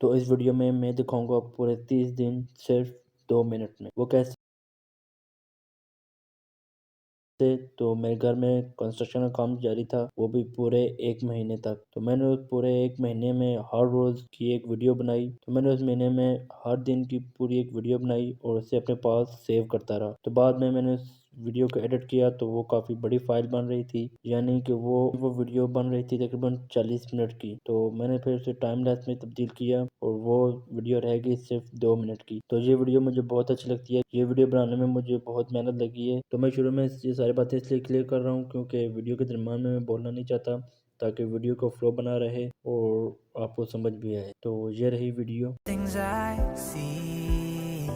तो इस वीडियो में मैं दिखाऊंगा पूरे 30 दिन सिर्फ 2 मिनट में। वो कैसे? तो मेरे घर में कंस्ट्रक्शन का काम जारी था, वो भी पूरे 1 महीने तक। तो मैंने उस पूरे 1 महीने में हर रोज़ की एक वीडियो बनाई। तो मैंने उस महीने में हर दिन की पूरी एक वीडियो बनाई और उसे अपने पास सेव करता रहा। तो बाद में मैंने उस वीडियो को एडिट किया तो वो काफ़ी बड़ी फाइल बन रही थी, यानी कि वो वीडियो बन रही थी तकरीबन 40 मिनट की। तो मैंने फिर उसे टाइम लैप्स में तब्दील किया और वो वीडियो रह गई सिर्फ 2 मिनट की। तो ये वीडियो मुझे बहुत अच्छी लगती है। ये वीडियो बनाने में मुझे बहुत मेहनत लगी है। तो मैं शुरू में ये सारी बातें इसलिए क्लियर कर रहा हूँ क्योंकि वीडियो के दरम्यान में मैं बोलना नहीं चाहता, ताकि वीडियो को फ्लो बना रहे और आपको समझ भी आए। तो ये रही video. Things I see,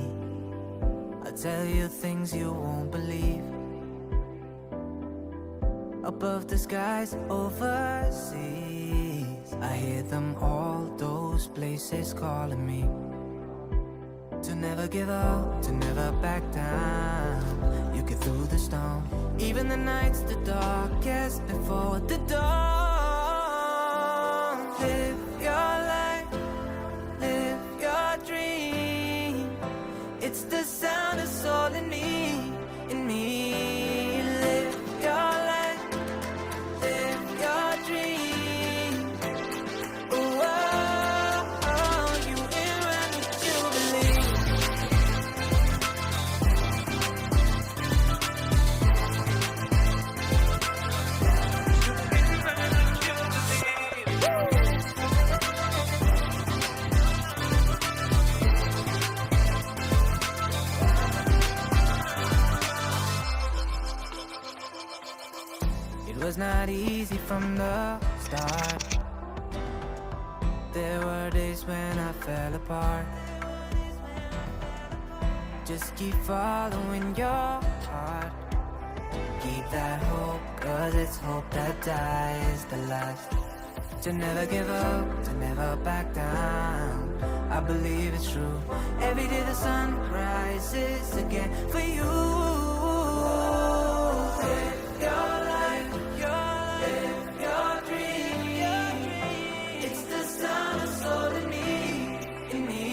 I'll tell you things you won't believe. Above the skies overseas, I hear them all, those places calling me. To never give up, to never back down. You get through the storm, even the nights the darkest before the dawn. Live your life, live your dream. It's the sound that's all in me, in me. Live your life, live your dream. Oh, oh, oh, you in when you believe. It was not easy from the start. There were days when I fell apart. Just keep following your heart. Keep that hope, 'cause it's hope that dies the last. To never give up, to never back down. I believe it's true. Every day the sun rises again for you. Live your life, live your dream. It's the sound that's all in me, in me.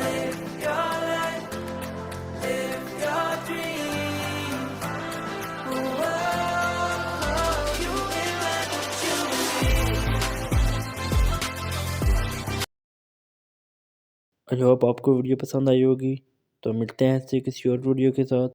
Live your life, live your dream. Oh, oh, you in what you believe. I hope आपको video पसंद आई होगी। तो मिलते हैं ऐसे किसी और video के साथ।